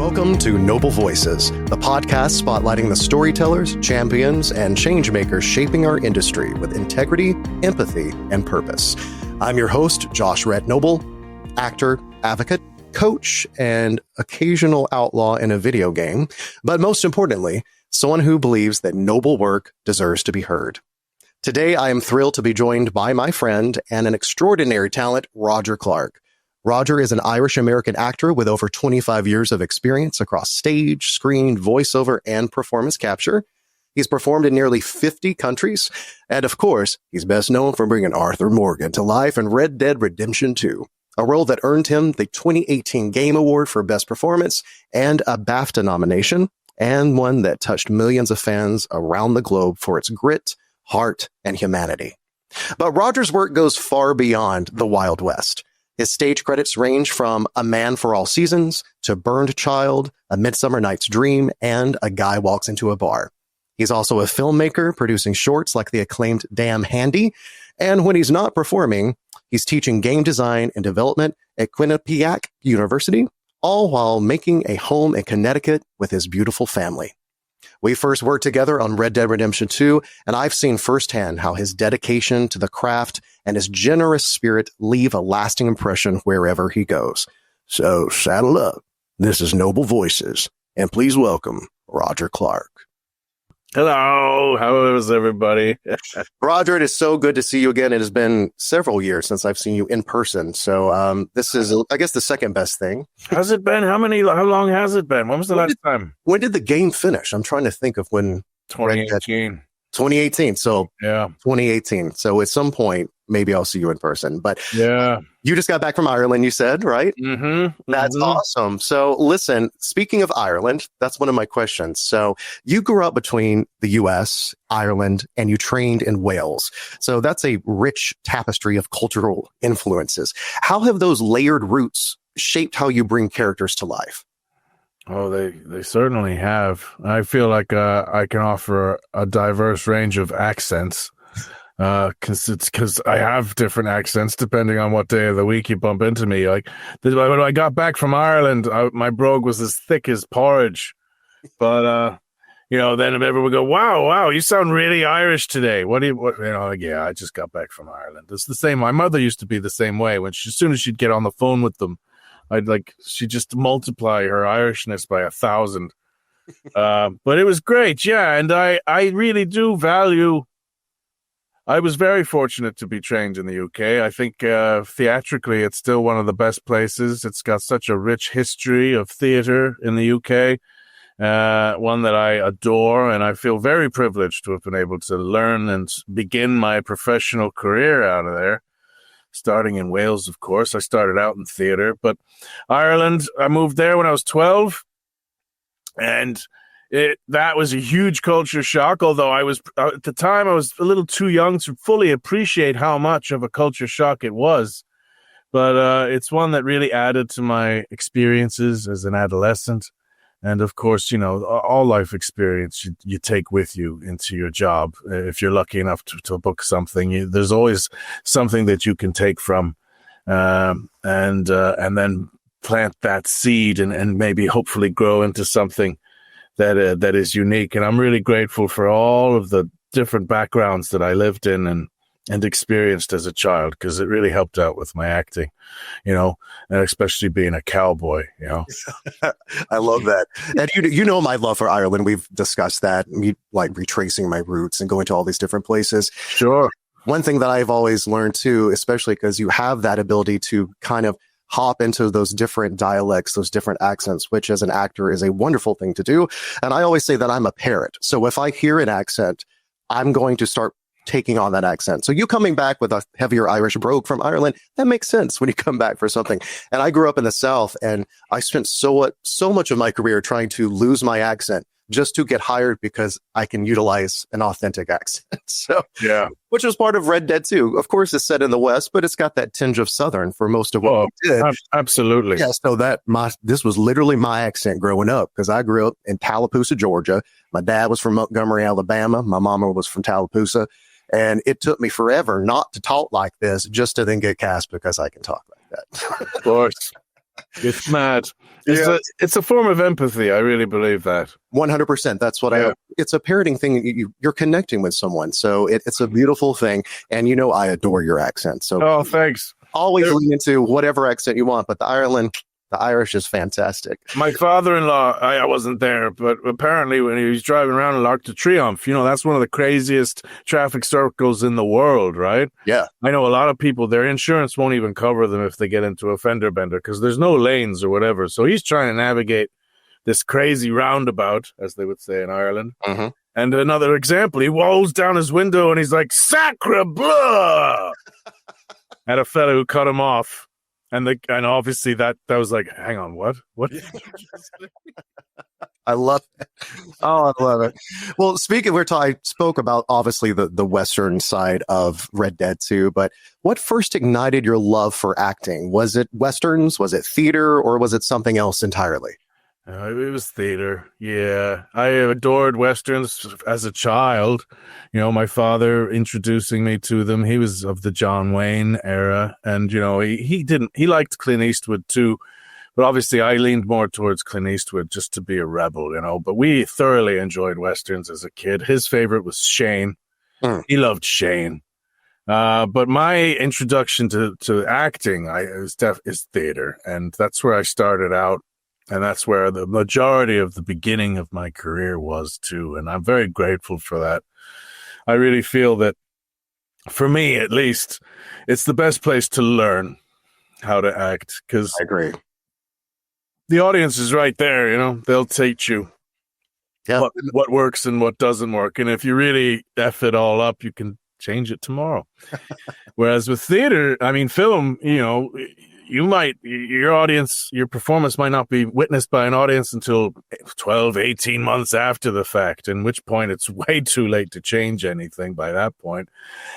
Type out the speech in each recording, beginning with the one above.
Welcome to Noble Voices, the podcast spotlighting the storytellers, champions, and changemakers shaping our industry with integrity, empathy, and purpose. I'm your host, Josh Rhett Noble, actor, advocate, coach, and occasional outlaw in a video game, but most importantly, someone who believes that noble work deserves to be heard. Today, I am thrilled to be joined by my friend and an extraordinary talent, Roger Clark. Roger is an Irish-American actor with over 25 years of experience across stage, screen, voiceover, and performance capture. He's performed in nearly 50 countries, and of course, he's best known for bringing Arthur Morgan to life in Red Dead Redemption 2, a role that earned him the 2018 Game Award for Best Performance and a BAFTA nomination, and one that touched millions of fans around the globe for its grit, heart, and humanity. But Roger's work goes far beyond the Wild West. His stage credits range from A Man for All Seasons to Burned Child, A Midsummer Night's Dream, and A Guy Walks Into a Bar. He's also a filmmaker, producing shorts like the acclaimed Damn Handy. And when he's not performing, he's teaching game design and development at Quinnipiac University, all while making a home in Connecticut with his beautiful family. We first worked together on Red Dead Redemption 2, and I've seen firsthand how his dedication to the craft and his generous spirit leave a lasting impression wherever he goes. So saddle up. This is Noble Voices, and please welcome Roger Clark. Hello, how is everybody? Roger, it is so good to see you again. It has been several years since I've seen you in person. So this is, I guess, the second best thing. How's it been? How long has it been? When was the last time? When did the game finish? I'm trying to think of when. 2018. 2018. So yeah, 2018. So at some point, maybe I'll see you in person. But yeah, you just got back from Ireland, you said, right? Mm-hmm. That's awesome. So listen, speaking of Ireland, that's one of my questions. So you grew up between the U.S., Ireland, and you trained in Wales. So that's a rich tapestry of cultural influences. How have those layered roots shaped how you bring characters to life? Oh, they certainly have. I feel like I can offer a diverse range of accents. Because I have different accents depending on what day of the week you bump into me. Like when I got back from Ireland, my brogue was as thick as porridge. But then everyone would go, "Wow, you sound really Irish today." Yeah, I just got back from Ireland. It's the same. My mother used to be the same way. As soon as she'd get on the phone with them, she'd just multiply her Irishness by 1,000. But it was great, yeah. And I really do value. I was very fortunate to be trained in the UK. I think theatrically it's still one of the best places. It's got such a rich history of theater in the UK, one that I adore, and I feel very privileged to have been able to learn and begin my professional career out of there, starting in Wales, of course. I started out in theater, but Ireland, I moved there when I was 12, and that was a huge culture shock, although at the time I was a little too young to fully appreciate how much of a culture shock it was. But it's one that really added to my experiences as an adolescent. And of course, all life experience you take with you into your job. If you're lucky enough to book something, there's always something that you can take from and then plant that seed and maybe hopefully grow into something that is unique. And I'm really grateful for all of the different backgrounds that I lived in and experienced as a child, because it really helped out with my acting, and especially being a cowboy, I love that. And you know my love for Ireland. We've discussed that, me like retracing my roots and going to all these different places. Sure. One thing that I've always learned too, especially because you have that ability to kind of hop into those different dialects, those different accents, which as an actor is a wonderful thing to do. And I always say that I'm a parrot. So if I hear an accent, I'm going to start taking on that accent. So you coming back with a heavier Irish brogue from Ireland, that makes sense when you come back for something. And I grew up in the South, and I spent so much of my career trying to lose my accent just to get hired because I can utilize an authentic accent. So, yeah, which was part of Red Dead 2. Of course, it's set in the West, but it's got that tinge of Southern for most of what we did. Absolutely. Yeah. So this was literally my accent growing up, because I grew up in Tallapoosa, Georgia. My dad was from Montgomery, Alabama. My mama was from Tallapoosa. And it took me forever not to talk like this, just to then get cast because I can talk like that. Of course. It's mad. Yeah. It's a form of empathy. I really believe that. 100%. That's what it's a parroting thing. You're connecting with someone. So it's a beautiful thing. And I adore your accent. So Thanks. always lean into whatever accent you want. But the Irish is fantastic. My father-in-law, I wasn't there, but apparently when he was driving around in L'Arc de Triomphe, that's one of the craziest traffic circles in the world, right? Yeah. I know a lot of people, their insurance won't even cover them if they get into a fender bender because there's no lanes or whatever. So he's trying to navigate this crazy roundabout, as they would say in Ireland. Mm-hmm. And another example, he rolls down his window and he's like, "Sacre bleu!" at a fella who cut him off. And obviously that was like, hang on, what? I love it. Oh, I love it. Well, I spoke about obviously the Western side of Red Dead 2, but what first ignited your love for acting? Was it Westerns? Was it theater? Or was it something else entirely? It was theater. Yeah. I adored Westerns as a child. My father introducing me to them. He was of the John Wayne era. And, he liked Clint Eastwood too. But obviously I leaned more towards Clint Eastwood just to be a rebel, But we thoroughly enjoyed Westerns as a kid. His favorite was Shane. He loved Shane. But my introduction to acting is theater. And that's where I started out. And that's where the majority of the beginning of my career was too. And I'm very grateful for that. I really feel that, for me at least, it's the best place to learn how to act. Because I agree. The audience is right there, They'll teach you what works and what doesn't work. And if you really F it all up, you can change it tomorrow. Whereas with theater, film, your performance might not be witnessed by an audience until 12, 18 months after the fact, in which point it's way too late to change anything by that point.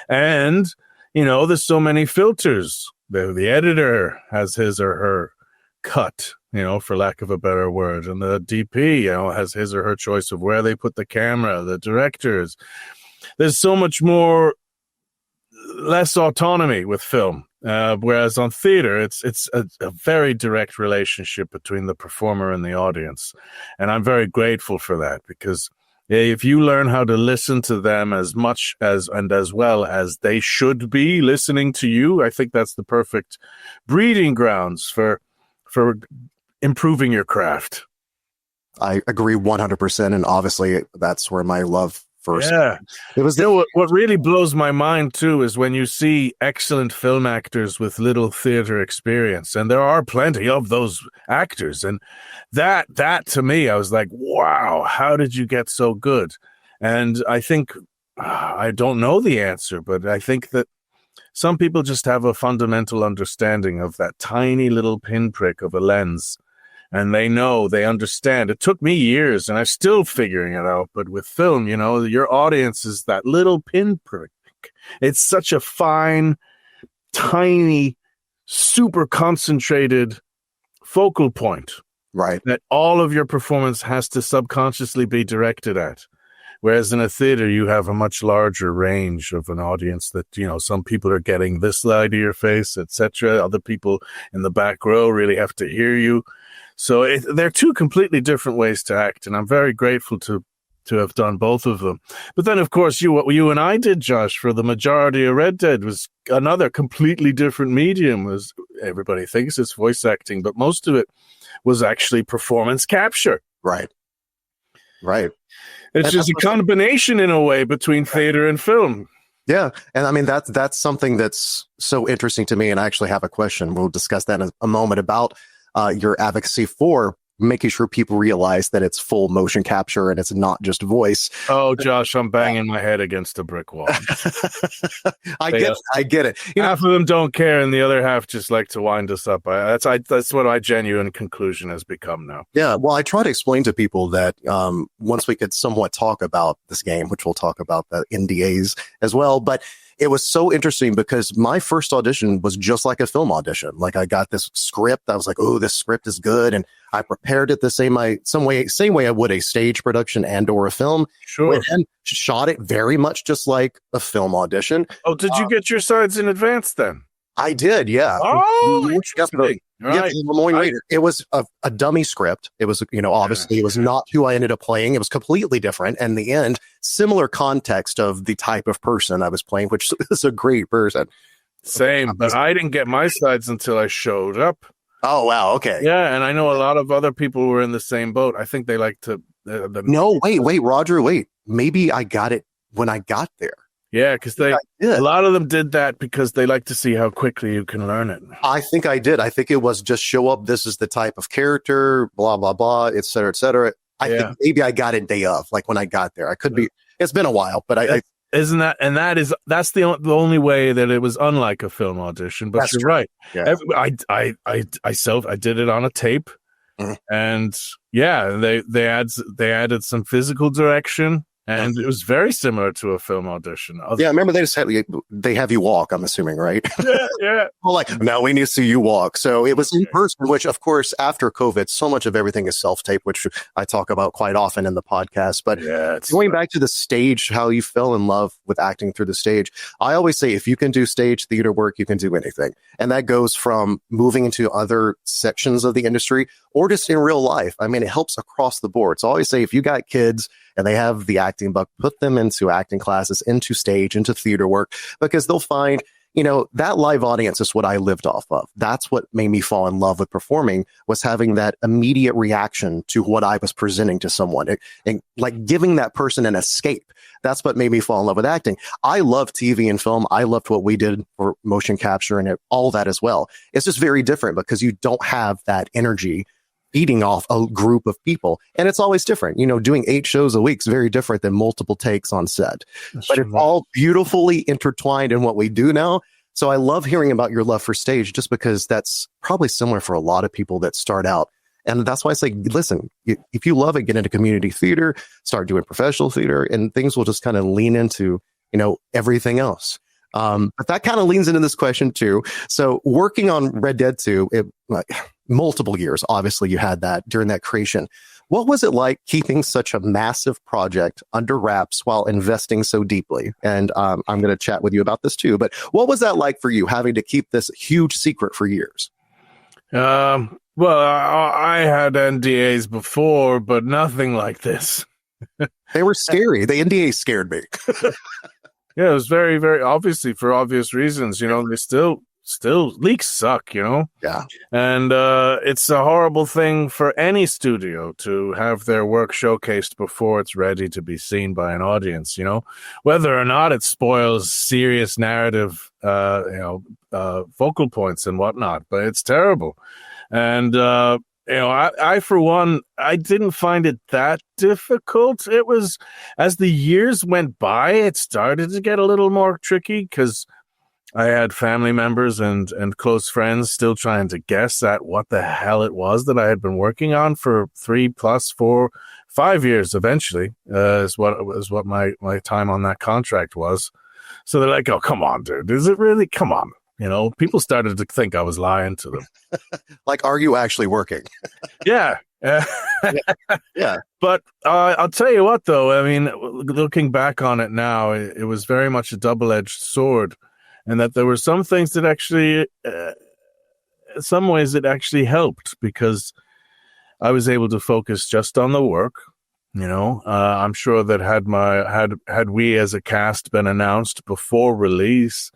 And, there's so many filters. The editor has his or her cut, for lack of a better word. And the DP, has his or her choice of where they put the camera, the directors. There's so much less autonomy with film. Whereas on theater, it's a very direct relationship between the performer and the audience. And I'm very grateful for that, because if you learn how to listen to them as much as well as they should be listening to you, I think that's the perfect breeding grounds for improving your craft. I agree 100%. And obviously that's where my love first. Yeah. It was what really blows my mind too is when you see excellent film actors with little theater experience, and there are plenty of those actors. And that to me, I was like, wow, how did you get so good? And I think, I don't know the answer, but I think that some people just have a fundamental understanding of that tiny little pinprick of a lens. And they understand. It took me years, and I'm still figuring it out. But with film, your audience is that little pinprick. It's such a fine, tiny, super concentrated focal point. Right. That all of your performance has to subconsciously be directed at. Whereas in a theater, you have a much larger range of an audience that, some people are getting this side of your face, etc. Other people in the back row really have to hear you. So they're two completely different ways to act, and I'm very grateful to have done both of them. But then, of course, what you and I did, Josh, for the majority of Red Dead was another completely different medium. As everybody thinks it's voice acting, but most of it was actually performance capture. Right. It's just a combination in a way between theater and film. Yeah. And that's something that's so interesting to me. And I actually have a question. We'll discuss that in a moment about your advocacy for making sure people realize that it's full motion capture and it's not just voice. Oh, Josh, I'm banging my head against a brick wall. I get it. Half of them don't care, and the other half just like to wind us up. That's what my genuine conclusion has become now. Yeah, well, I try to explain to people that once we could somewhat talk about this game, which we'll talk about the NDAs as well, but it was so interesting because my first audition was just like a film audition. Like I got this script. I was like, oh, this script is good. And I prepared it the same way I would a stage production and or a film. Sure. And shot it very much just like a film audition. Oh, did you get your sides in advance then? I did, yeah. Oh, Right. Yeah, Lemoyne Reader. It was a dummy script. It was, obviously it was not who I ended up playing. It was completely different. And in the end, similar context of the type of person I was playing, which is a great person. Same, but I didn't get my sides until I showed up. Oh, wow. Okay. Yeah, and I know a lot of other people were in the same boat. I think they like to... No, wait, Roger, wait. Maybe I got it when I got there. Yeah, because a lot of them did that because they like to see how quickly you can learn it. I think I did. I think it was just show up. This is the type of character, blah, blah, blah, et cetera, et cetera. I think maybe I got it day of, like when I got there. I could be. It's been a while, but isn't that, and that's the only way that it was unlike a film audition. But you're right. Yeah. I did it on a tape, and they added some physical direction. And it was very similar to a film audition. Yeah, I remember they have you walk, I'm assuming, right? Yeah. Well, like, now we need to see you walk. So it was in person, which, of course, after COVID, so much of everything is self-tape, which I talk about quite often in the podcast. But going back to the stage, how you fell in love with acting through the stage, I always say if you can do stage theater work, you can do anything. And that goes from moving into other sections of the industry or just in real life. I mean, it helps across the board. So I always say if you got kids and they have the acting bug, put them into acting classes, into stage, into theater work, because they'll find, that live audience is what I lived off of. That's what made me fall in love with performing, was having that immediate reaction to what I was presenting to someone and like giving that person an escape. That's what made me fall in love with acting. I love TV and film. I loved what we did for motion capture and all that as well. It's just very different because you don't have that energy feeding off a group of people. And it's always different. Doing 8 shows a week is very different than multiple takes on set. But it's all beautifully intertwined in what we do now. So I love hearing about your love for stage, just because that's probably similar for a lot of people that start out. And that's why I say, listen, if you love it, get into community theater, start doing professional theater, and things will just kind of lean into, everything else. But that kind of leans into this question too. So working on Red Dead 2, multiple years, obviously you had that during that creation. What was it like keeping such a massive project under wraps while investing so deeply? And I'm going to chat with you about this too. But what was that like for you, having to keep this huge secret for years? Well, I had NDAs before, but nothing like this. They were scary. The NDAs scared me. Yeah, it was very, very obviously for obvious reasons. They still leaks suck, Yeah. And it's a horrible thing for any studio to have their work showcased before it's ready to be seen by an audience, whether or not it spoils serious narrative, focal points and whatnot. But it's terrible. And, I, for one, I didn't find it that difficult. It was, as the years went by, it started to get a little more tricky because I had family members and close friends still trying to guess at what the hell it was that I had been working on for 3 plus 4, 5 years eventually, is what my time on that contract was. So they're like, oh, come on, dude. Is it really? Come on. People started to think I was lying to them. Like, are you actually working? Yeah. Yeah. But I'll tell you what, though. I mean, looking back on it now, it was very much a double-edged sword. And that there were some things that actually, in some ways, it actually helped because I was able to focus just on the work. I'm sure that had we as a cast been announced before release,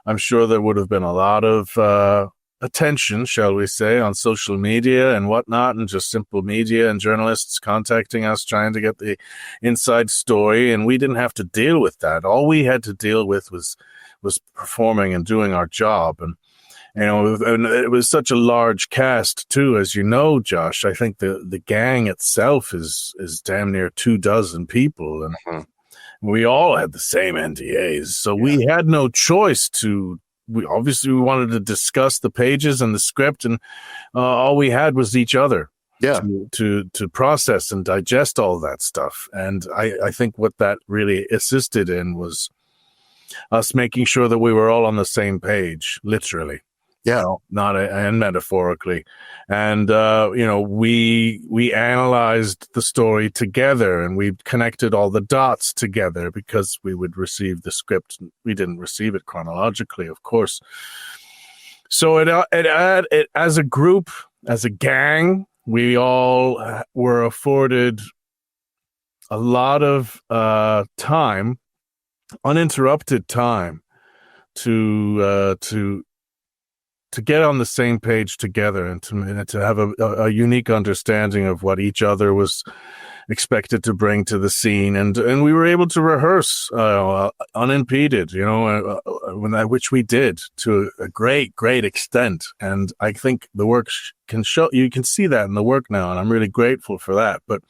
I'm sure there would have been a lot of attention, shall we say, on social media and whatnot, and just simple media and journalists contacting us trying to get the inside story. And we didn't have to deal with that. All we had to deal with was performing and doing our job. And and it was such a large cast too, as you know, Josh. I think the gang itself is damn near 24 people, and we all had the same NDAs, so we had no choice to. We wanted to discuss the pages and the script, and all we had was each other. Yeah, to process and digest all that stuff. And I think what that really assisted in was us making sure that we were all on the same page, literally. Yeah, and metaphorically. And, we analyzed the story together, and we connected all the dots together because we would receive the script. We didn't receive it chronologically, of course. So it as a group, as a gang, we all were afforded a lot of time, uninterrupted time, to get on the same page together and to have a unique understanding of what each other was expected to bring to the scene, and we were able to rehearse unimpeded, which we did to a great extent. And I think the work can show, you can see that in the work now, and I'm really grateful for that. But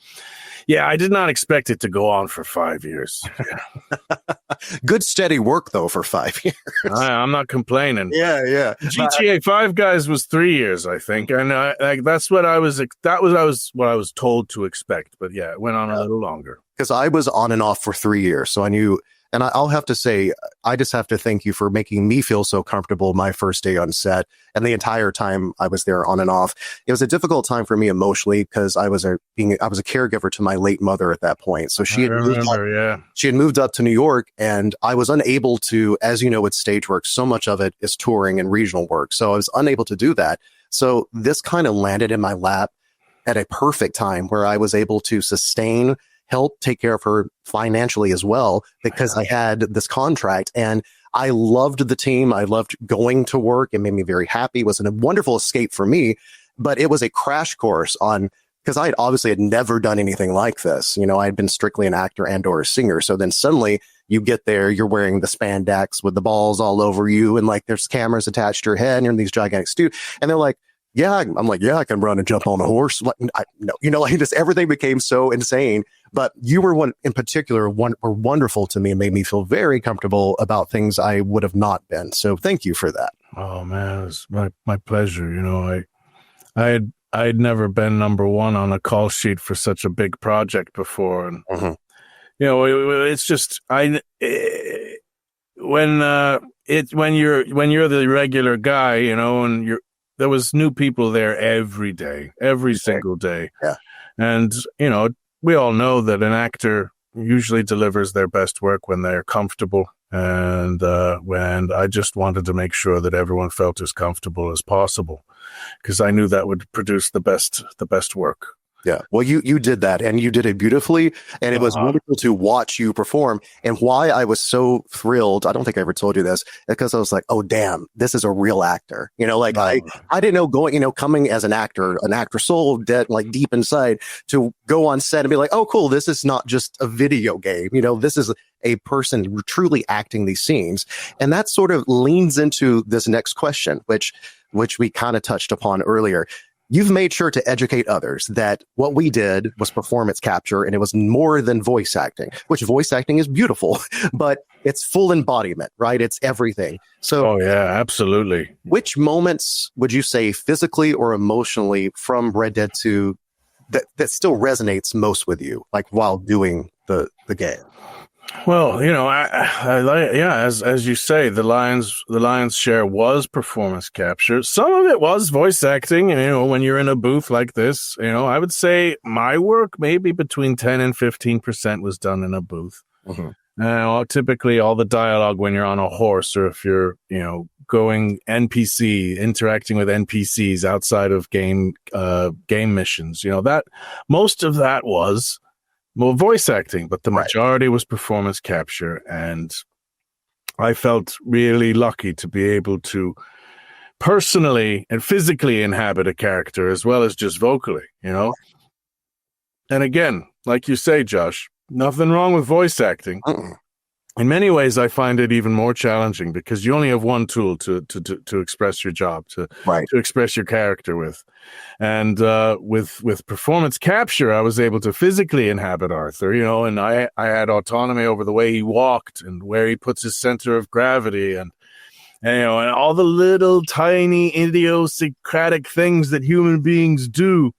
yeah, I did not expect it to go on for 5 years. Good steady work though for 5 years. I'm not complaining. Yeah. GTA 5 guys was 3 years, I think, and that's what I was what I was told to expect. But yeah, it went on a little longer because I was on and off for 3 years, so I knew. And I'll have to say, I just have to thank you for making me feel so comfortable my first day on set. And the entire time I was there on and off, it was a difficult time for me emotionally because I was a caregiver to my late mother at that point. So she had moved up to New York, and I was unable to, as you know, with stage work, so much of it is touring and regional work. So I was unable to do that. So this kind of landed in my lap at a perfect time where I was able to help take care of her financially as well, because I had this contract, and I loved the team. I loved going to work. It made me very happy. It was a wonderful escape for me, but it was a crash course because I had never done anything like this. I had been strictly an actor and or a singer. So then suddenly you get there, you're wearing the spandex with the balls all over you, and like there's cameras attached to your head, and you're in these gigantic suits, and they're like, yeah, I'm like, yeah, I can run and jump on a horse. Just everything became so insane. But you were one in particular, were wonderful to me and made me feel very comfortable about things I would have not been. So thank you for that. Oh man, it was my pleasure. I had never been number one on a call sheet for such a big project before, and it's just when you're the regular guy, and there was new people there every day, every single day. Yeah. And, we all know that an actor usually delivers their best work when they're comfortable. And when I just wanted to make sure that everyone felt as comfortable as possible, because I knew that would produce the best work. Yeah. Well, you did that, and you did it beautifully, and it was wonderful to watch you perform. And why I was so thrilled, I don't think I ever told you this, because I was like, oh, damn, this is a real actor. I didn't know coming as an actor soul dead, like deep inside, to go on set and be like, oh, cool, this is not just a video game. This is a person truly acting these scenes. And that sort of leans into this next question, which we kind of touched upon earlier. You've made sure to educate others that what we did was performance capture, and it was more than voice acting, which voice acting is beautiful, but it's full embodiment, right? It's everything. So, oh yeah, absolutely. Which moments would you say physically or emotionally from Red Dead 2 that still resonates most with you, like while doing the game? Well, as you say, the lion's share was performance capture. Some of it was voice acting. And, when you're in a booth like this, I would say my work maybe between 10 and 15% was done in a booth. Mm-hmm. Typically all the dialogue when you're on a horse, or if you're, going interacting with NPCs outside of game missions, that most of that was voice acting, but the majority was performance capture. And I felt really lucky to be able to personally and physically inhabit a character as well as just vocally, And again, like you say, Josh, nothing wrong with voice acting. In many ways, I find it even more challenging because you only have one tool to express your job, to express your character with. And with performance capture, I was able to physically inhabit Arthur, and I had autonomy over the way he walked and where he puts his center of gravity and all the little tiny idiosyncratic things that human beings do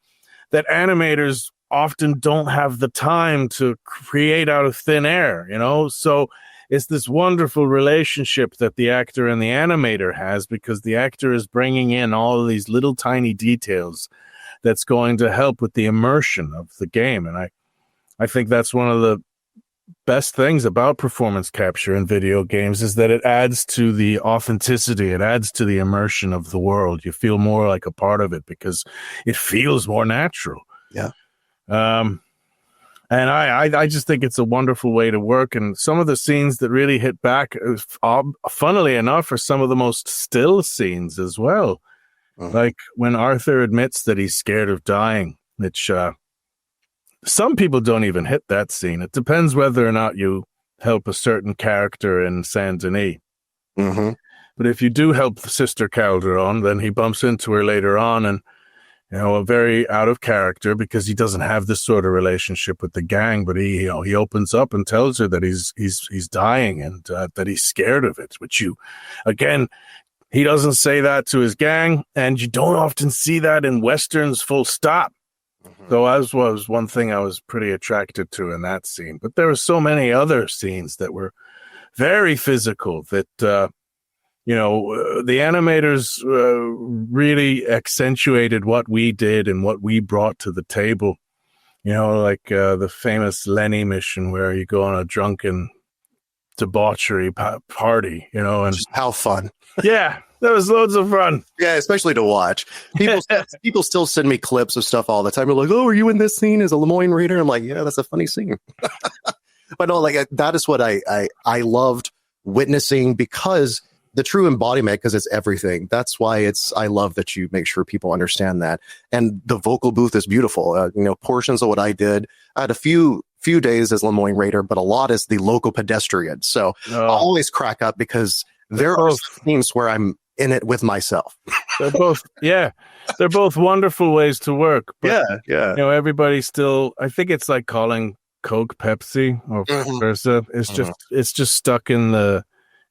that animators often don't have the time to create out of thin air, So it's this wonderful relationship that the actor and the animator has, because the actor is bringing in all of these little tiny details that's going to help with the immersion of the game. And I think that's one of best things about performance capture in video games is that it adds to the authenticity. It adds to the immersion of the world. You feel more like a part of it because it feels more natural. Yeah. And I just think it's a wonderful way to work. And some of the scenes that really hit back, funnily enough, are some of the most still scenes as well. Like when Arthur admits that he's scared of dying, which some people don't even hit that scene. It depends whether or not you help a certain character in Saint Denis. But if you do help Sister Calderon, then he bumps into her later on, and a very out of character because he doesn't have this sort of relationship with the gang. But he opens up and tells her that he's dying and that he's scared of it. Which again, he doesn't say that to his gang, and you don't often see that in Westerns, full stop. So as was one thing I was pretty attracted to in that scene. But there were so many other scenes that were very physical that, the animators really accentuated what we did and what we brought to the table. Like the famous Lenny mission where you go on a drunken debauchery party, and just how fun. Yeah, that was loads of fun. Yeah, especially to watch. People still send me clips of stuff all the time. They're like, "Oh, are you in this scene as a Lemoyne Raider?" I'm like, "Yeah, that's a funny scene." But no, like that is what I loved witnessing, because the true embodiment, because it's everything. That's why I love that you make sure people understand that. And the vocal booth is beautiful. Portions of what I did, I had a few days as Lemoyne Raider, but a lot as the local pedestrian. So I always crack up because there are scenes where I'm in it with myself. They're both wonderful ways to work. But, yeah. Everybody still, I think it's like calling Coke Pepsi or vice versa. It's just stuck in the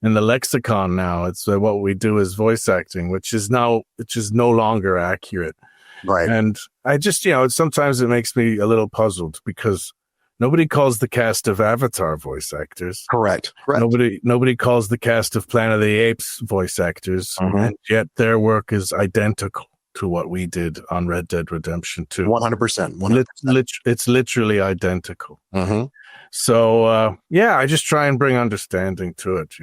lexicon now. It's what we do as voice acting, which is no longer accurate. Right. And I just, sometimes it makes me a little puzzled because nobody calls the cast of Avatar voice actors. Correct. Nobody calls the cast of Planet of the Apes voice actors, and yet their work is identical to what we did on Red Dead Redemption 2. 100%. It's literally identical. So, I just try and bring understanding to it,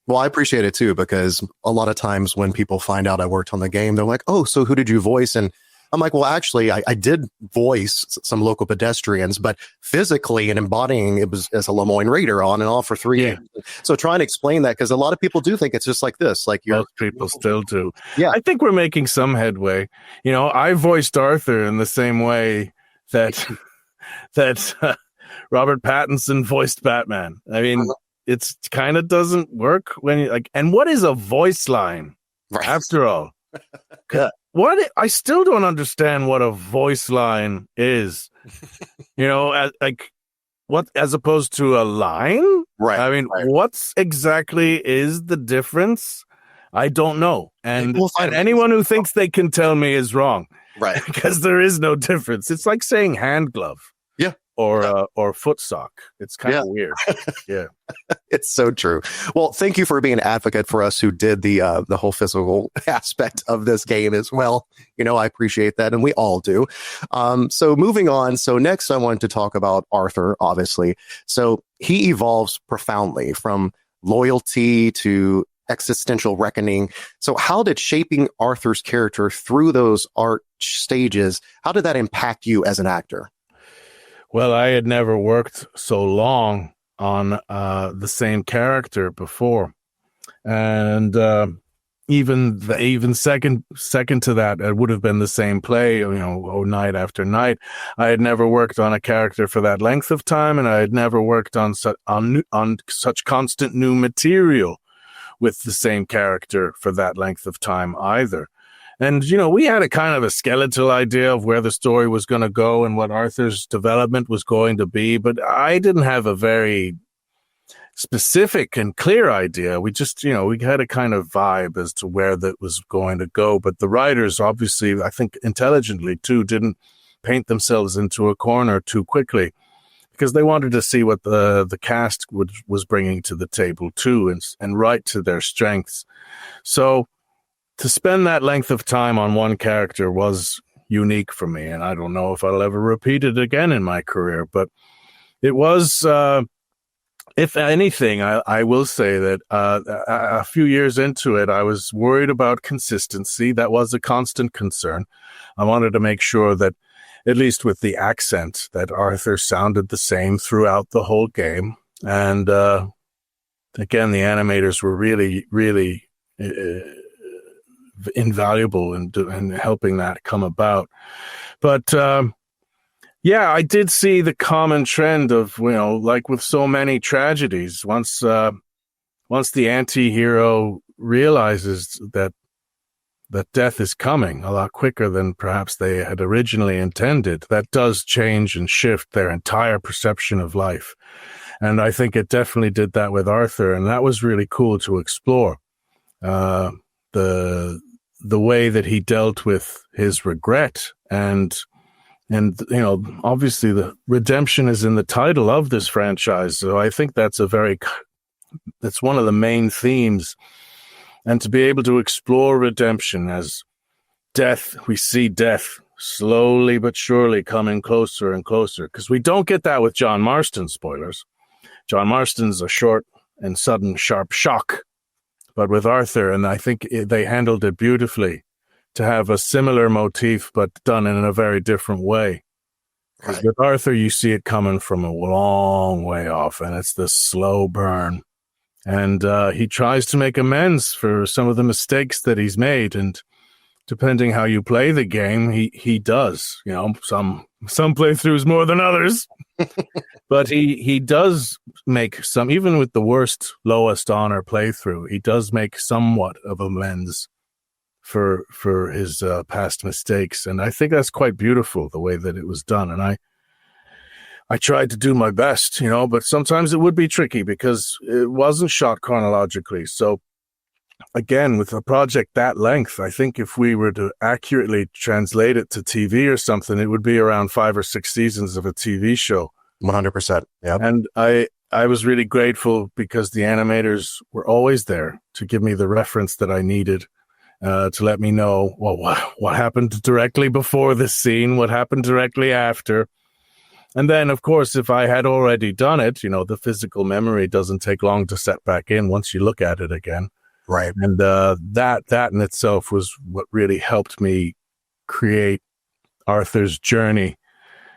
Well, I appreciate it too, because a lot of times when people find out I worked on the game, they're like, "Oh, so who did you voice?" And I'm like, well, actually, I did voice some local pedestrians, but physically and embodying it was as a Lemoyne Raider on and off for 3 years. So trying to explain that, because a lot of people do think it's just like this. Like most people still do. Yeah, I think we're making some headway. I voiced Arthur in the same way that Robert Pattinson voiced Batman. I mean, it's kind of doesn't work when you like. And what is a voice line after all? What I still don't understand what a voice line is, as opposed to a line, right? I mean, what's exactly is the difference? I don't know, and anyone who thinks they can tell me is wrong, right? Because there is no difference. It's like saying hand glove, or foot sock. It's kind of weird. Yeah. It's so true. Well, thank you for being an advocate for us who did the whole physical aspect of this game as well. I appreciate that, and we all do. So moving on. So next I wanted to talk about Arthur, obviously. So he evolves profoundly from loyalty to existential reckoning. So how did shaping Arthur's character through those art stages, how did that impact you as an actor? Well, I had never worked so long on the same character before, and even second to that, it would have been the same play. Night after night. I had never worked on a character for that length of time, and I had never worked on such constant new material with the same character for that length of time either. And, we had a kind of a skeletal idea of where the story was going to go and what Arthur's development was going to be, but I didn't have a very specific and clear idea. We just, we had a kind of vibe as to where that was going to go. But the writers, obviously, I think intelligently too, didn't paint themselves into a corner too quickly, because they wanted to see what the cast was bringing to the table too, and write to their strengths. So to spend that length of time on one character was unique for me, and I don't know if I'll ever repeat it again in my career, but it was If anything, I will say that a few years into it, I was worried about consistency. That was a constant concern. I wanted to make sure that, at least with the accent, that Arthur sounded the same throughout the whole game. And again, the animators were really, really invaluable in helping that come about. But yeah, I did see the common trend of, like with so many tragedies, once the anti-hero realizes that death is coming a lot quicker than perhaps they had originally intended, that does change and shift their entire perception of life. And I think it definitely did that with Arthur, and that was really cool to explore. The way that he dealt with his regret and obviously the redemption is in the title of this franchise. So I think that's one of the main themes. And to be able to explore redemption as death, we see death slowly but surely coming closer and closer. Because we don't get that with John Marston, spoilers. John Marston's a short and sudden sharp shock. But with Arthur, and I think they handled it beautifully, to have a similar motif, but done in a very different way. Right. With Arthur, you see it coming from a long way off, and it's this slow burn. And he tries to make amends for some of the mistakes that he's made. And depending how you play the game, he does. Some playthroughs more than others. But he does make some, even with the worst, lowest honor playthrough, he does make somewhat of amends for his past mistakes. And I think that's quite beautiful, the way that it was done. And I tried to do my best, but sometimes it would be tricky because it wasn't shot chronologically. So again, with a project that length, I think if we were to accurately translate it to TV or something, it would be around 5 or 6 seasons of a TV show. 100%. Yeah. And I was really grateful because the animators were always there to give me the reference that I needed. To let me know, what happened directly before this scene, what happened directly after. And then, of course, if I had already done it, the physical memory doesn't take long to set back in once you look at it again. Right. And that in itself was what really helped me create Arthur's journey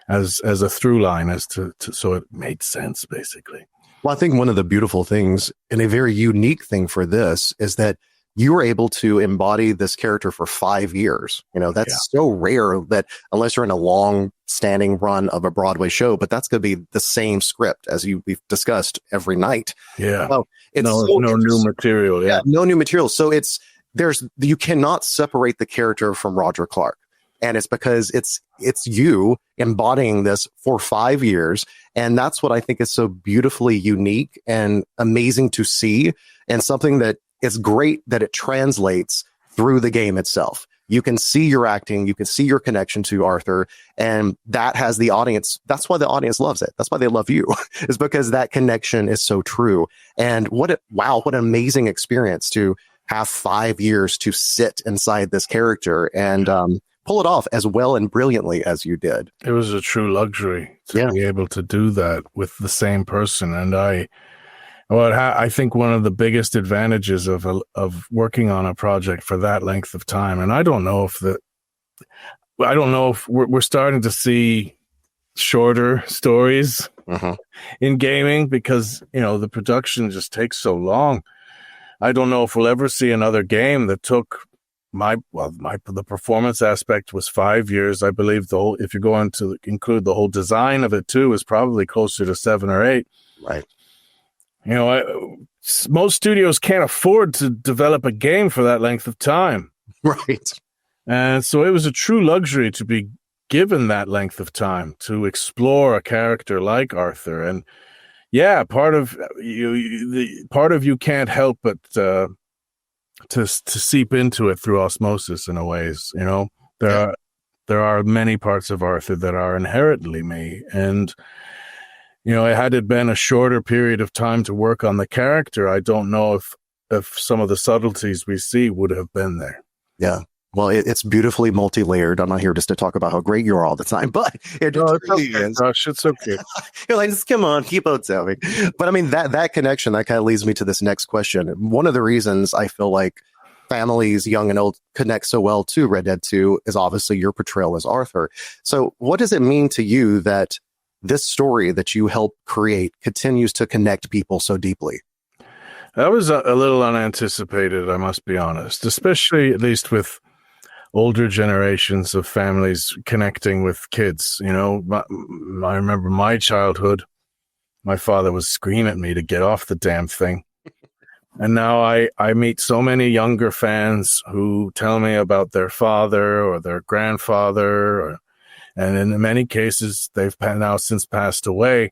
as a through line, so it made sense, basically. Well, I think one of the beautiful things and a very unique thing for this is that you were able to embody this character for 5 years. That's so rare that unless you're in a long standing run of a Broadway show, but that's going to be the same script as we've discussed every night. Yeah. So it's no new material. Yeah. No new material. So you cannot separate the character from Roger Clark. And it's because it's you embodying this for 5 years. And that's what I think is so beautifully unique and amazing to see, and something that it's great that it translates through the game itself. You can see your acting, you can see your connection to Arthur, and that has the audience. That's why the audience loves it. That's why they love you, is because that connection is so true. And what an amazing experience to have 5 years to sit inside this character and pull it off as well and brilliantly as you did. It was a true luxury to be able to do that with the same person. And I think one of the biggest advantages of working on a project for that length of time, and I don't know if we're starting to see shorter stories in gaming because the production just takes so long. I don't know if we'll ever see another game that took the performance aspect was 5 years. I believe if you're going to include the whole design of it too, is probably closer to 7 or 8. Right. Most studios can't afford to develop a game for that length of time. Right. And so it was a true luxury to be given that length of time to explore a character like Arthur. And part of you can't help but to seep into it through osmosis in a ways. There are many parts of Arthur that are inherently me, and had it been a shorter period of time to work on the character, I don't know if some of the subtleties we see would have been there. Yeah. Well, it's beautifully multi-layered. I'm not here just to talk about how great you are all the time, but it No, it's really okay, is. Josh. It's okay. You're like, just come on, keep on telling me. But I mean, that connection, that kind of leads me to this next question. One of the reasons I feel like families, young and old, connect so well to Red Dead 2 is obviously your portrayal as Arthur. So what does it mean to you that this story that you helped create continues to connect people so deeply? That was a little unanticipated, I must be honest, especially at least with older generations of families connecting with kids. You know, I remember my childhood, my father would scream at me to get off the damn thing. And now I meet so many younger fans who tell me about their father or their grandfather, and in many cases, they've now since passed away.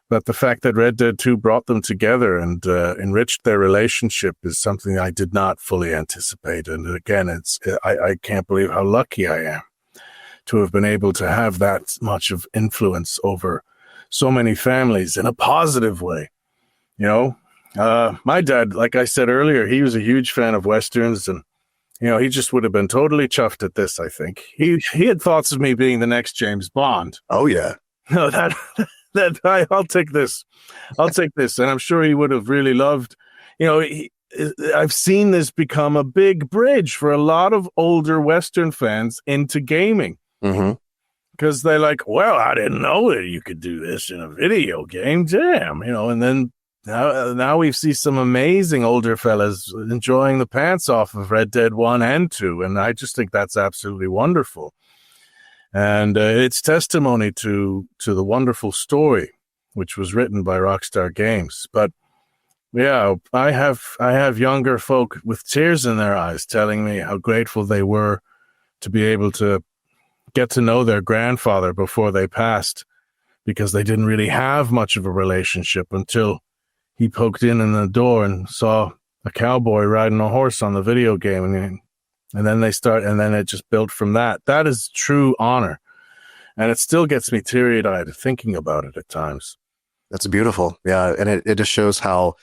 But the fact that Red Dead 2 brought them together and enriched their relationship is something I did not fully anticipate. And again, I can't believe how lucky I am to have been able to have that much of influence over so many families in a positive way. You know, my dad, like I said earlier, he was a huge fan of Westerns, and you know, he just would have been totally chuffed at this, I think. He had thoughts of me being the next James Bond. Oh, yeah. No, I'll take this. I'll take this. And I'm sure he would have really loved, you know, I've seen this become a big bridge for a lot of older Western fans into gaming. Mm-hmm. Because they're like, well, I didn't know that you could do this in a video game. Damn, you know, and then now we see some amazing older fellas enjoying the pants off of Red Dead 1 and 2. And I just think that's absolutely wonderful. And it's testimony to the wonderful story, which was written by Rockstar Games. But yeah, I have younger folk with tears in their eyes telling me how grateful they were to be able to get to know their grandfather before they passed, because they didn't really have much of a relationship until he poked in the door and saw a cowboy riding a horse on the video game, and then then it just built from that. That is true honor, and it still gets me teary-eyed thinking about it at times. That's beautiful. Yeah, and it just shows how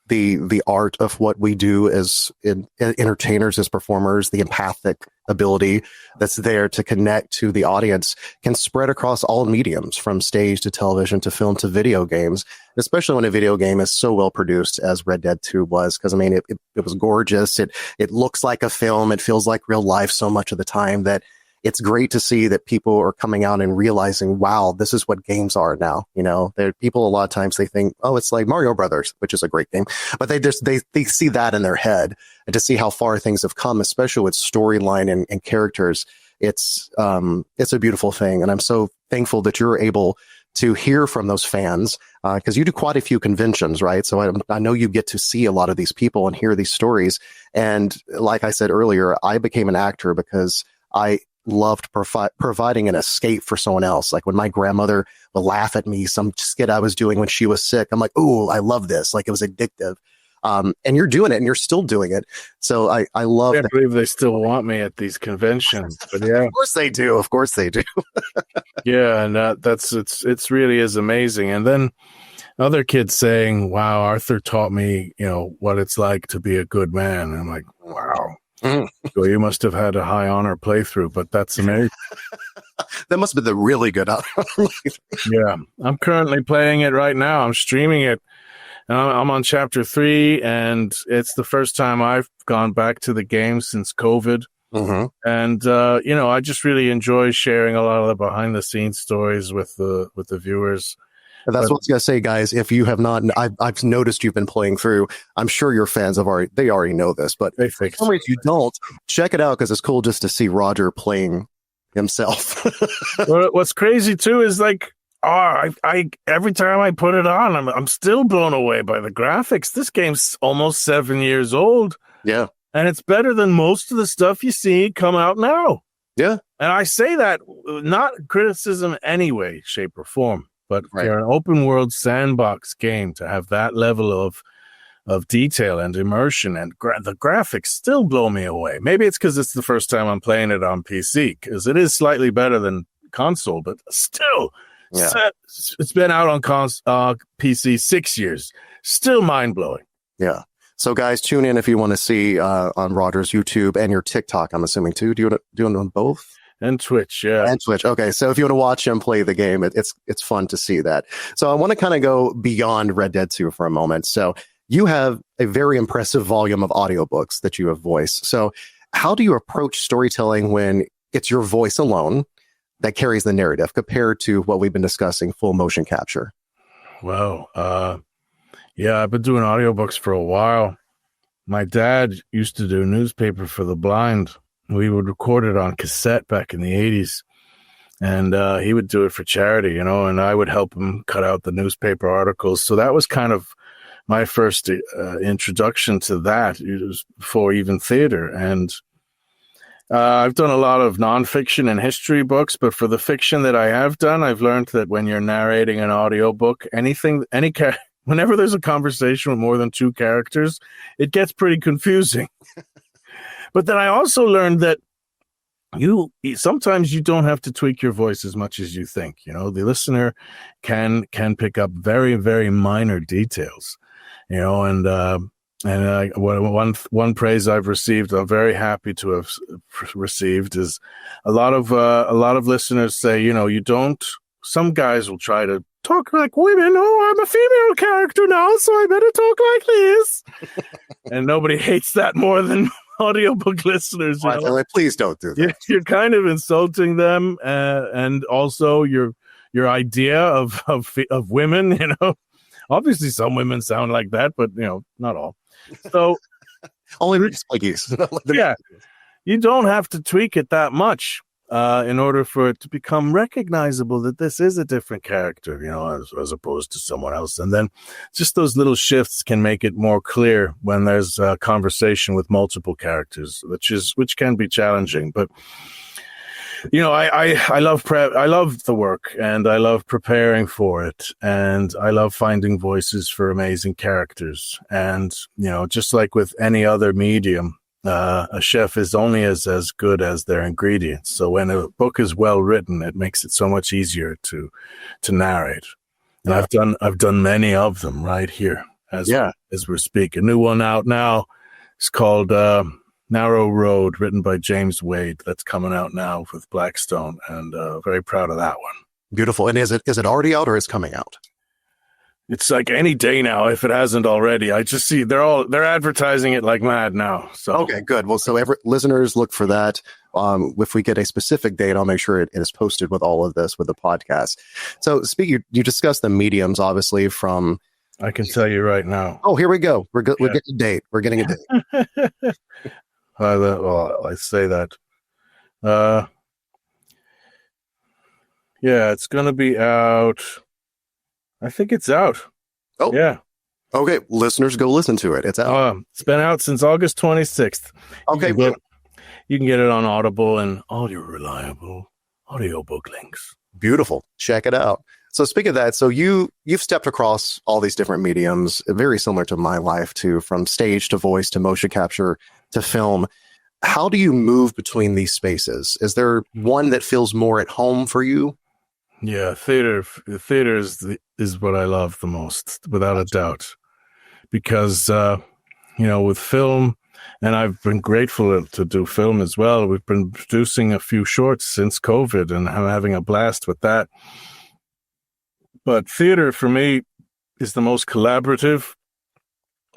the art of what we do as entertainers, as performers, the empathic ability that's there to connect to the audience can spread across all mediums, from stage to television to film to video games, especially when a video game is so well produced as Red Dead 2 was. Because I mean, it was gorgeous. It looks like a film. It feels like real life so much of the time that it's great to see that people are coming out and realizing, wow, this is what games are now. You know, people a lot of times they think, oh, it's like Mario Brothers, which is a great game, but they see that in their head. And to see how far things have come, especially with storyline and characters, it's a beautiful thing. And I'm so thankful that you're able to hear from those fans, because you do quite a few conventions, right? So I know you get to see a lot of these people and hear these stories. And like I said earlier, I became an actor because I loved providing an escape for someone else. Like when my grandmother would laugh at me, some skit I was doing when she was sick, I'm like, oh, I love this. Like it was addictive. And you're doing it, and you're still doing it. So I love. I can't believe they still want me at these conventions. But yeah, of course they do. Of course they do. Yeah, and it's really is amazing. And then other kids saying, "Wow, Arthur taught me, you know, what it's like to be a good man." And I'm like, wow. So you must have had a high honor playthrough, but that's amazing. That must have been the really good honor. Yeah, I'm currently playing it right now. I'm streaming it. I'm on chapter 3, and it's the first time I've gone back to the game since COVID. Mm-hmm. And you know, I just really enjoy sharing a lot of the behind the scenes stories with the viewers. That's what I was going to say, guys. If you have not, I've noticed you've been playing through. I'm sure your fans they already know this, but for some reason you don't, check it out, because it's cool just to see Roger playing himself. Well, what's crazy too is like, I every time I put it on, I'm still blown away by the graphics. This game's almost 7 years old. Yeah, and it's better than most of the stuff you see come out now. Yeah, and I say that not criticism any way, shape, or form. But right. For an open world sandbox game to have that level of detail and immersion and the graphics still blow me away. Maybe it's because it's the first time I'm playing it on PC, because it is slightly better than console, but still, it's been out on PC 6 years. Still mind blowing. Yeah. So guys, tune in if you want to see on Roger's YouTube and your TikTok, I'm assuming too. Do you want to do it on both? And Twitch, yeah. And Twitch. Okay, so if you want to watch him play the game, it's fun to see that. So I want to kind of go beyond Red Dead 2 for a moment. So you have a very impressive volume of audiobooks that you have voiced. So how do you approach storytelling when it's your voice alone that carries the narrative compared to what we've been discussing, full motion capture? Well, yeah, I've been doing audiobooks for a while. My dad used to do newspaper for the blind. We would record it on cassette back in the 80s, and he would do it for charity, and I would help him cut out the newspaper articles. So that was kind of my first introduction to that. It was before even theater. And I've done a lot of nonfiction and history books, but for the fiction that I have done, I've learned that when you're narrating an audiobook, whenever there's a conversation with more than two characters, it gets pretty confusing. But then I also learned that sometimes you don't have to tweak your voice as much as you think. The listener can pick up very, very minor details. And one praise I've received, I'm very happy to have received, is a lot of listeners say, you don't. Some guys will try to talk like women. Oh, I'm a female character now, so I better talk like this. And nobody hates that more than audiobook listeners. Like, please don't do that. You're kind of insulting them, and also your idea of women. Obviously some women sound like that, but not all. So only Spuggies. Yeah, you don't have to tweak it that much in order for it to become recognizable that this is a different character, as opposed to someone else. And then just those little shifts can make it more clear when there's a conversation with multiple characters, which can be challenging. But I love I love the work, and I love preparing for it, and I love finding voices for amazing characters. And just like with any other medium, a chef is only as good as their ingredients. So when a book is well written, it makes it so much easier to narrate. And yeah. I've done many of them right here as we're speaking. A new one out now. It's called Narrow Road, written by James Wade. That's coming out now with Blackstone, and very proud of that one. Beautiful. And is it already out or is coming out? It's like any day now, if it hasn't already. I just see they're advertising it like mad now. So okay, good. Well, so listeners, look for that. If we get a specific date, I'll make sure it is posted with all of this with the podcast. So speaking, you discussed the mediums, obviously, from. I can tell you right now. Oh, here we go. We're getting a date. We're getting a date. I say that. Yeah, it's going to be out. I think it's out. Oh, yeah. Okay, listeners, go listen to it. It's out. It's been out since August 26th. Okay, you can get it on Audible and all your reliable audiobook links. Beautiful. Check it out. So speaking of that, so you've stepped across all these different mediums, very similar to my life too, from stage to voice to motion capture to film. How do you move between these spaces? Is there one that feels more at home for you? Yeah, theater is what I love the most, without a doubt, because with film, and I've been grateful to do film as well. We've been producing a few shorts since COVID, and I'm having a blast with that. But theater for me is the most collaborative.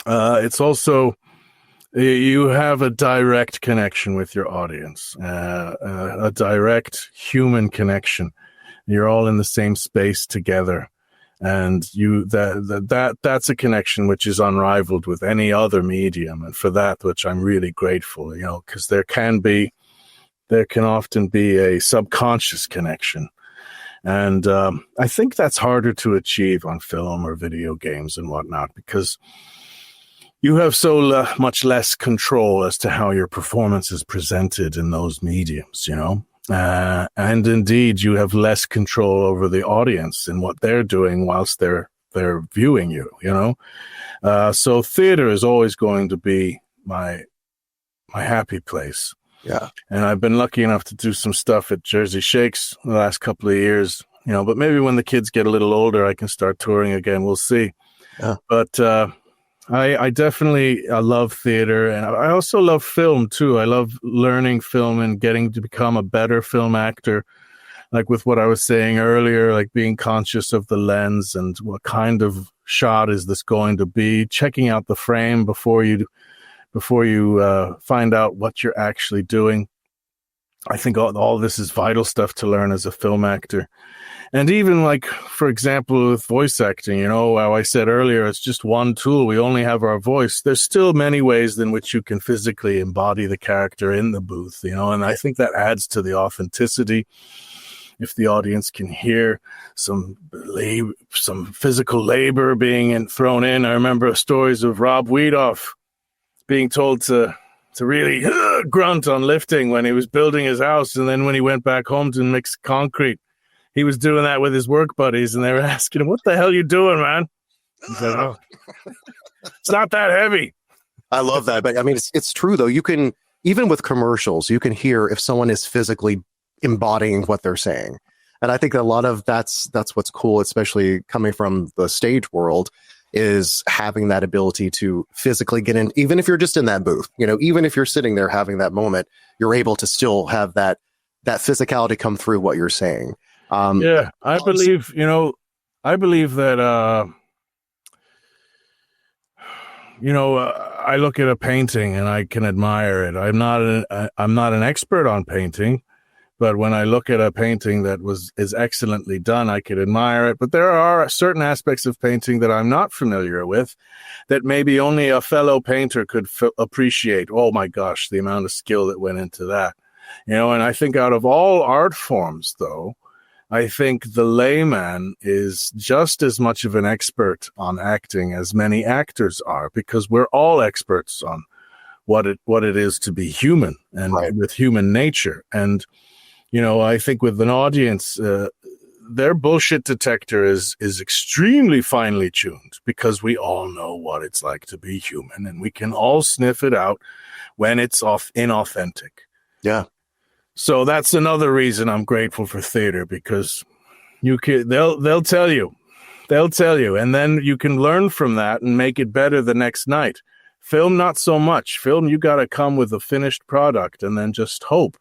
It's also, you have a direct connection with your audience, a direct human connection. You're all in the same space together, and that's a connection which is unrivaled with any other medium. And for that, which I'm really grateful, because there can often be a subconscious connection. And I think that's harder to achieve on film or video games and whatnot, because you have so much less control as to how your performance is presented in those mediums, and indeed, you have less control over the audience and what they're doing whilst they're viewing you, So theater is always going to be my happy place. Yeah. And I've been lucky enough to do some stuff at Jersey Shakes the last couple of years, but maybe when the kids get a little older, I can start touring again. We'll see. Yeah. But I definitely love theater, and I also love film too. I love learning film and getting to become a better film actor. Like with what I was saying earlier, like being conscious of the lens and what kind of shot is this going to be, checking out the frame before you find out what you're actually doing. I think all this is vital stuff to learn as a film actor. And even like, for example, with voice acting, how I said earlier, it's just one tool. We only have our voice. There's still many ways in which you can physically embody the character in the booth, and I think that adds to the authenticity. If the audience can hear some physical labor being thrown in. I remember stories of Rob Wiedoff being told to really grunt on lifting when he was building his house. And then when he went back home to mix concrete, he was doing that with his work buddies. And they were asking him, "What the hell are you doing, man?" He said, "Oh, it's not that heavy." I love that. But I mean, it's true, though. You can, even with commercials, you can hear if someone is physically embodying what they're saying. And I think a lot of that's what's cool, especially coming from the stage world, is having that ability to physically get in, even if you're just in that booth, even if you're sitting there having that moment, you're able to still have that physicality come through what you're saying. I believe that, I look at a painting and I can admire it. I'm not an expert on painting, but when I look at a painting that is excellently done, I could admire it. But there are certain aspects of painting that I'm not familiar with that maybe only a fellow painter could appreciate. Oh my gosh, the amount of skill that went into that. And I think out of all art forms, though, I think the layman is just as much of an expert on acting as many actors are, because we're all experts on what it is to be human and with human nature. And I think with an audience, their bullshit detector is extremely finely tuned, because we all know what it's like to be human, and we can all sniff it out when it's inauthentic. Yeah. So that's another reason I'm grateful for theater, because they'll tell you, and then you can learn from that and make it better the next night. Film, not so much. Film, you got to come with a finished product and then just hope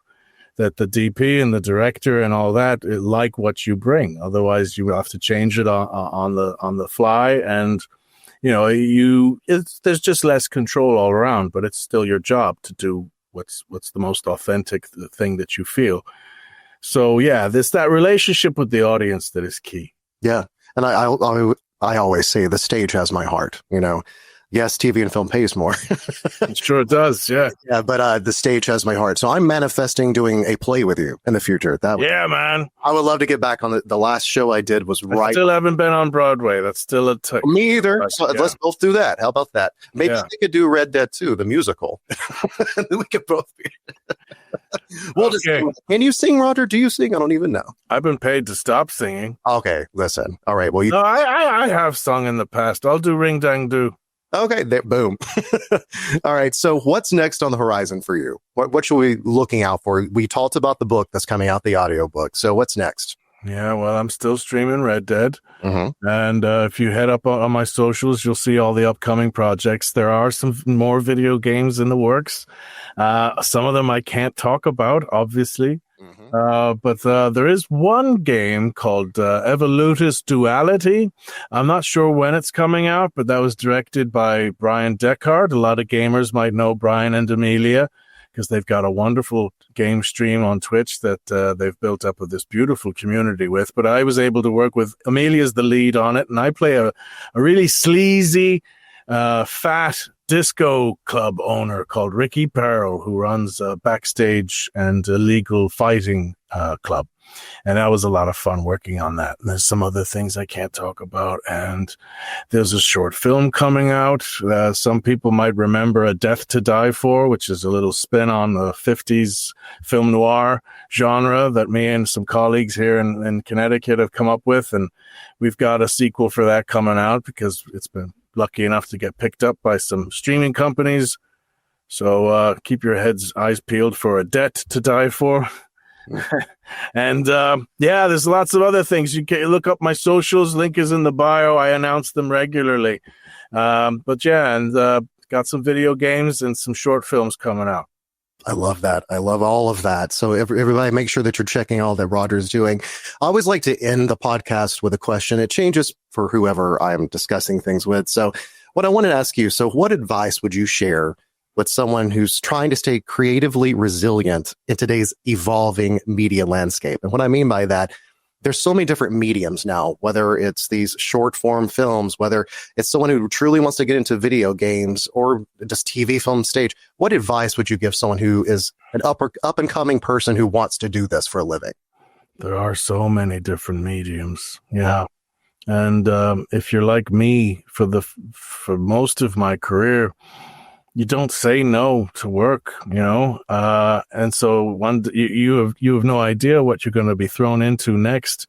that the DP and the director and all that like what you bring. Otherwise, you have to change it on the fly, and there's just less control all around. But it's still your job to do what's the most authentic thing that you feel. So yeah, that relationship with the audience that is key. Yeah, and I always say the stage has my heart. Yes, TV and film pays more. Sure it does, yeah. Yeah, but the stage has my heart. So I'm manifesting doing a play with you in the future. Man. I would love to get back on the last show I did was right. I still haven't been on Broadway. That's still a tick. Me either. So let's both do that. How about that? Maybe we could do Red Dead 2, the musical. We could both be. We'll just. Can you sing, Roger? Do you sing? I don't even know. I've been paid to stop singing. Okay, listen. All right. Well, No, I have sung in the past. I'll do Ring Dang Do. Okay, boom. All right, so what's next on the horizon for you? What should we be looking out for? We talked about the book that's coming out, the audiobook. So what's next? Yeah, well, I'm still streaming Red Dead. Mm-hmm. And if you head up on my socials, you'll see all the upcoming projects. There are some more video games in the works. Some of them I can't talk about, obviously. Mm-hmm. But there is one game called Evolutus Duality. I'm not sure when it's coming out, but that was directed by Brian Deckard. A lot of gamers might know Brian and Amelia, because they've got a wonderful game stream on Twitch that they've built up with this beautiful community with. But I was able to work with Amelia's the lead on it, and I play a really sleazy, fat disco club owner called Ricky Perro, who runs a backstage and illegal fighting club. And that was a lot of fun working on that. And there's some other things I can't talk about. And there's a short film coming out. Some people might remember A Death to Die For, which is a little spin on the 50s film noir genre that me and some colleagues here in Connecticut have come up with. And we've got a sequel for that coming out, because it's been lucky enough to get picked up by some streaming companies. So keep your eyes peeled for A Debt to Die For. And there's lots of other things. You can look up my socials. Link is in the bio. I announce them regularly. But yeah, and got some video games and some short films coming out. I love that. I love all of that. So everybody make sure that you're checking all that Roger's doing. I always like to end the podcast with a question. It changes for whoever I'm discussing things with. So what I wanted to ask you, so what advice would you share with someone who's trying to stay creatively resilient in today's evolving media landscape? And what I mean by that, there's so many different mediums now, whether it's these short form films, whether it's someone who truly wants to get into video games or just TV, film, stage. What advice would you give someone who is an up and coming person who wants to do this for a living? There are so many different mediums. Yeah. And if you're like me, for most of my career, you don't say no to work, and so you have no idea what you're going to be thrown into next.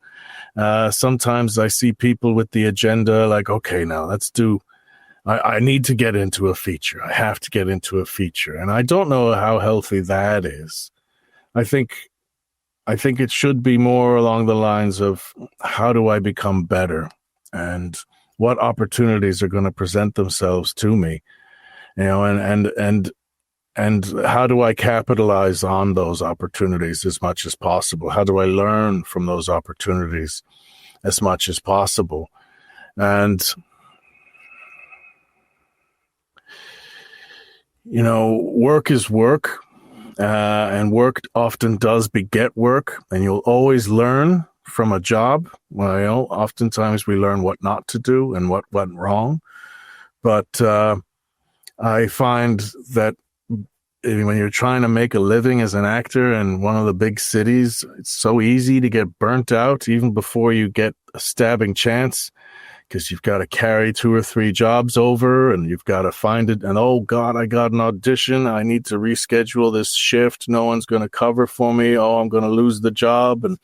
Sometimes I see people with the agenda like, okay, now let's do, I need to get into a feature. I have to get into a feature. And I don't know how healthy that is. I think it should be more along the lines of, how do I become better? And what opportunities are going to present themselves to me? And how do I capitalize on those opportunities as much as possible? How do I learn from those opportunities as much as possible? And, work is work, and work often does beget work, and you'll always learn from a job. Well, oftentimes we learn what not to do and what went wrong. But, I find that when you're trying to make a living as an actor in one of the big cities, it's so easy to get burnt out even before you get a stabbing chance, because you've got to carry 2 or 3 jobs over, and you've got to find it. And, oh, God, I got an audition. I need to reschedule this shift. No one's going to cover for me. Oh, I'm going to lose the job. And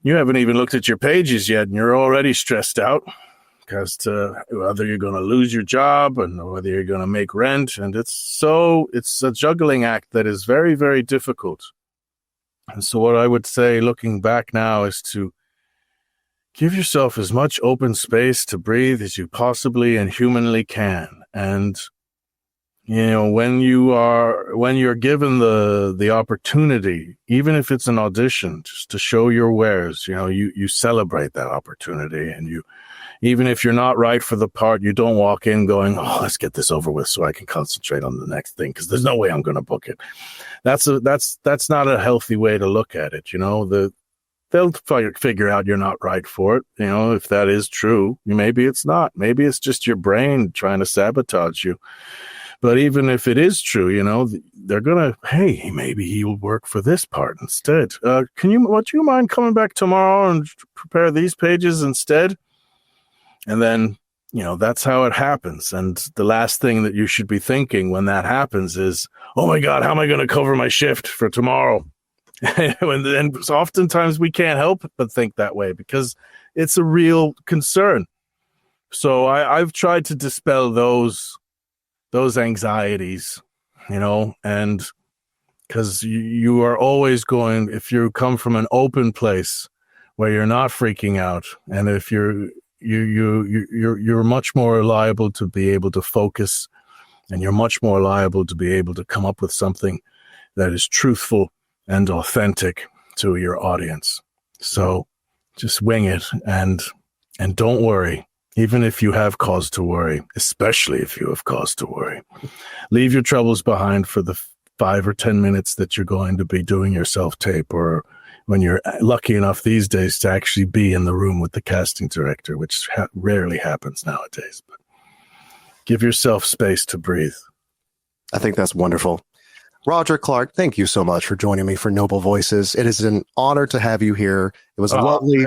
you haven't even looked at your pages yet, and you're already stressed out. As to whether you're going to lose your job and whether you're going to make rent. And it's a juggling act that is very, very difficult. And so what I would say looking back now is to give yourself as much open space to breathe as you possibly and humanly can. And, when you're given the opportunity, even if it's an audition, just to show your wares, you celebrate that opportunity, and even if you're not right for the part, you don't walk in going, oh, let's get this over with so I can concentrate on the next thing, because there's no way I'm going to book it. That's not a healthy way to look at it. They'll figure out you're not right for it. If that is true, maybe it's not. Maybe it's just your brain trying to sabotage you. But even if it is true, they're going to, hey, maybe he will work for this part instead. Would you mind coming back tomorrow and prepare these pages instead? And then, that's how it happens. And the last thing that you should be thinking when that happens is, oh my God, how am I going to cover my shift for tomorrow? And then oftentimes we can't help but think that way, because it's a real concern. So I've tried to dispel those anxieties, and because you are always going, if you come from an open place where you're not freaking out, and if you're much more liable to be able to focus, and you're much more liable to be able to come up with something that is truthful and authentic to your audience. So just wing it, and don't worry, even if you have cause to worry, especially if you have cause to worry. Leave your troubles behind for the 5 or 10 minutes that you're going to be doing your self-tape, or when you're lucky enough these days to actually be in the room with the casting director, which rarely happens nowadays. But give yourself space to breathe. I think that's wonderful. Roger Clark, thank you so much for joining me for Noble Voices. It is an honor to have you here. It was lovely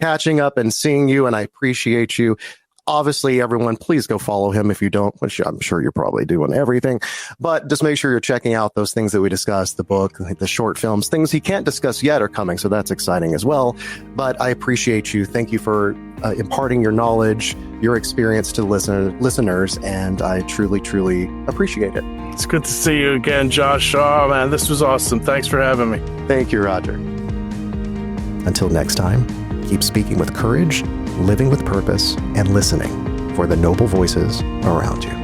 catching up and seeing you, and I appreciate you. Obviously, everyone, please go follow him if you don't, which I'm sure you're probably doing everything. But just make sure you're checking out those things that we discussed, the book, the short films, things he can't discuss yet are coming. So that's exciting as well. But I appreciate you. Thank you for imparting your knowledge, your experience to listeners. And I truly, truly appreciate it. It's good to see you again, Josh. Oh, man, this was awesome. Thanks for having me. Thank you, Roger. Until next time, keep speaking with courage, living with purpose, and listening for the noble voices around you.